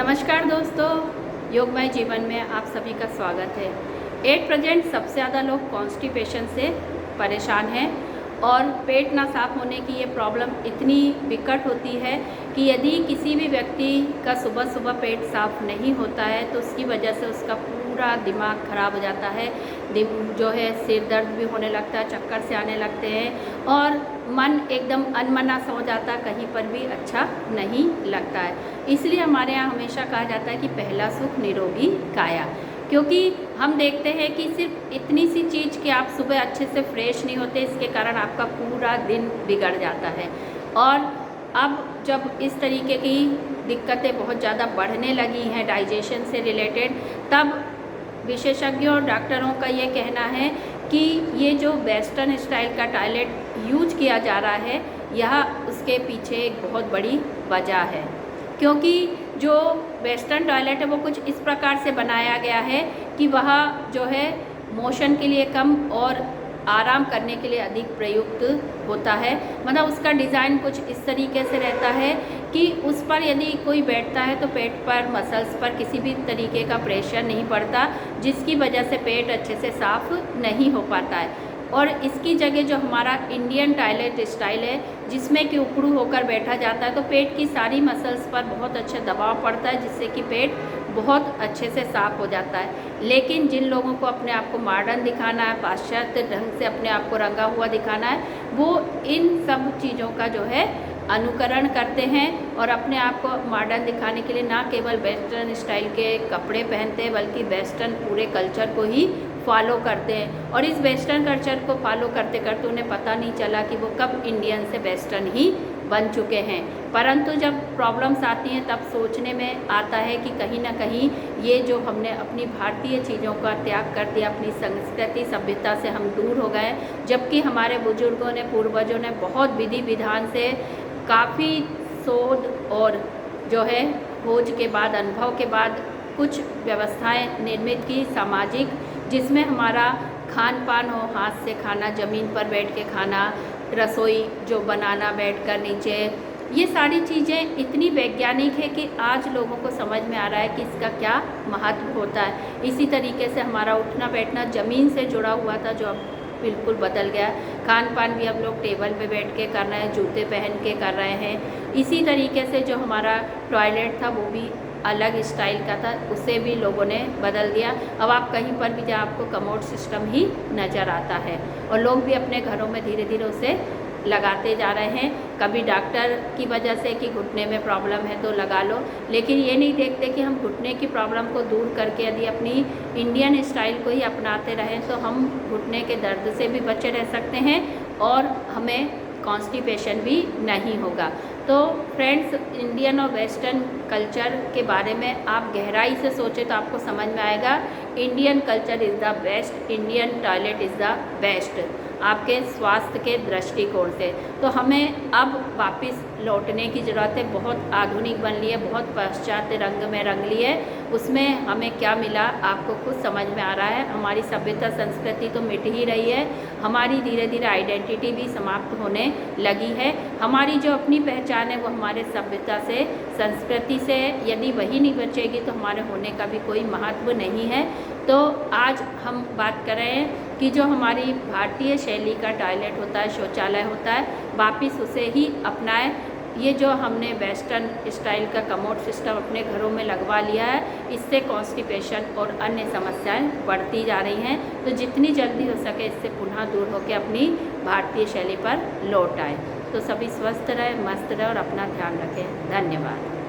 नमस्कार दोस्तों, योगमय जीवन में आप सभी का स्वागत है। एट प्रेजेंट सबसे ज़्यादा लोग कॉन्स्टिपेशन से परेशान हैं और पेट ना साफ होने की ये प्रॉब्लम इतनी विकट होती है कि यदि किसी भी व्यक्ति का सुबह सुबह पेट साफ नहीं होता है तो उसकी वजह से उसका पूरा दिमाग खराब हो जाता है। जो है सिर दर्द भी होने लगता है, चक्कर से आने लगते हैं और मन एकदम अनमना सा हो जाता है, कहीं पर भी अच्छा नहीं लगता है। इसलिए हमारे यहाँ हमेशा कहा जाता है कि पहला सुख निरोगी काया, क्योंकि हम देखते हैं कि सिर्फ इतनी सी चीज़ कि आप सुबह अच्छे से फ्रेश नहीं होते, इसके कारण आपका पूरा दिन बिगड़ जाता है। और अब जब इस तरीके की दिक्कतें बहुत ज़्यादा बढ़ने लगी हैं डाइजेशन से रिलेटेड, तब विशेषज्ञों और डॉक्टरों का ये कहना है कि ये जो वेस्टर्न स्टाइल का टॉयलेट यूज किया जा रहा है, यह उसके पीछे एक बहुत बड़ी वजह है। क्योंकि जो वेस्टर्न टॉयलेट है वो कुछ इस प्रकार से बनाया गया है कि वह जो है मोशन के लिए कम और आराम करने के लिए अधिक प्रयुक्त होता है। मतलब उसका डिज़ाइन कुछ इस तरीके से रहता है कि उस पर यदि कोई बैठता है तो पेट पर, मसल्स पर किसी भी तरीके का प्रेशर नहीं पड़ता, जिसकी वजह से पेट अच्छे से साफ नहीं हो पाता है। और इसकी जगह जो हमारा इंडियन टॉयलेट स्टाइल है, जिसमें कि उकड़ू होकर बैठा जाता है, तो पेट की सारी मसल्स पर बहुत अच्छा दबाव पड़ता है, जिससे कि पेट बहुत अच्छे से साफ हो जाता है। लेकिन जिन लोगों को अपने आप को मॉडर्न दिखाना है, पाश्चात्य ढंग से अपने आप को रंगा हुआ दिखाना है, वो इन सब चीज़ों का जो है अनुकरण करते हैं और अपने आप को मॉडर्न दिखाने के लिए ना केवल वेस्टर्न स्टाइल के कपड़े पहनते हैं, बल्कि वेस्टर्न पूरे कल्चर को ही फॉलो करते हैं। और इस वेस्टर्न कल्चर को फॉलो करते करते उन्हें पता नहीं चला कि वो कब इंडियन से वेस्टर्न ही बन चुके हैं। परंतु जब प्रॉब्लम्स आती हैं तब सोचने में आता है कि कहीं ना कहीं ये जो हमने अपनी भारतीय चीज़ों का त्याग कर दिया, अपनी संस्कृति सभ्यता से हम दूर हो गए, जबकि हमारे बुजुर्गों ने, पूर्वजों ने बहुत विधि विधान से काफ़ी शोध और जो है खोज के बाद, अनुभव के बाद कुछ व्यवस्थाएं निर्मित की सामाजिक, जिसमें हमारा खान पान हो, हाथ से खाना, ज़मीन पर बैठ के खाना, रसोई जो बनाना बैठकर नीचे, ये सारी चीज़ें इतनी वैज्ञानिक है कि आज लोगों को समझ में आ रहा है कि इसका क्या महत्व होता है। इसी तरीके से हमारा उठना बैठना ज़मीन से जुड़ा हुआ था, जो अब बिल्कुल बदल गया। खान पान भी हम लोग टेबल पे बैठ के कर रहे हैं, जूते पहन के कर रहे हैं। इसी तरीके से जो हमारा टॉयलेट था वो भी अलग स्टाइल का था, उसे भी लोगों ने बदल दिया। अब आप कहीं पर भी जाए आपको कमोड सिस्टम ही नज़र आता है और लोग भी अपने घरों में धीरे धीरे उसे लगाते जा रहे हैं। कभी डॉक्टर की वजह से कि घुटने में प्रॉब्लम है तो लगा लो, लेकिन ये नहीं देखते कि हम घुटने की प्रॉब्लम को दूर करके यदि अपनी इंडियन स्टाइल को ही अपनाते रहें तो हम घुटने के दर्द से भी बचे रह सकते हैं और हमें कॉन्स्टिपेशन भी नहीं होगा। तो फ्रेंड्स, इंडियन और वेस्टर्न कल्चर के बारे में आप गहराई से सोचें तो आपको समझ में आएगा, Indian culture is the best, Indian toilet is the best आपके स्वास्थ्य के दृष्टिकोण से। तो हमें अब वापस लौटने की ज़रूरत है। बहुत आधुनिक बन ली है, बहुत पाश्चात्य रंग में रंग ली है, उसमें हमें क्या मिला आपको खुद समझ में आ रहा है। हमारी सभ्यता संस्कृति तो मिट ही रही है, हमारी धीरे धीरे आइडेंटिटी भी समाप्त होने लगी है। हमारी जो अपनी पहचान है वो हमारे सभ्यता से, संस्कृति से, यदि वही नहीं बचेगी तो हमारे होने का भी कोई महत्व नहीं है। तो आज हम बात कर रहे हैं कि जो हमारी भारतीय शैली का टॉयलेट होता है, शौचालय होता है, वापस उसे ही अपनाएं। ये जो हमने वेस्टर्न स्टाइल का कमोड सिस्टम अपने घरों में लगवा लिया है, इससे कॉन्स्टिपेशन और अन्य समस्याएं बढ़ती जा रही हैं। तो जितनी जल्दी हो सके इससे पुनः दूर होकर अपनी भारतीय शैली पर लौट आए। तो सभी स्वस्थ रहें, मस्त रहें और अपना ध्यान रखें। धन्यवाद।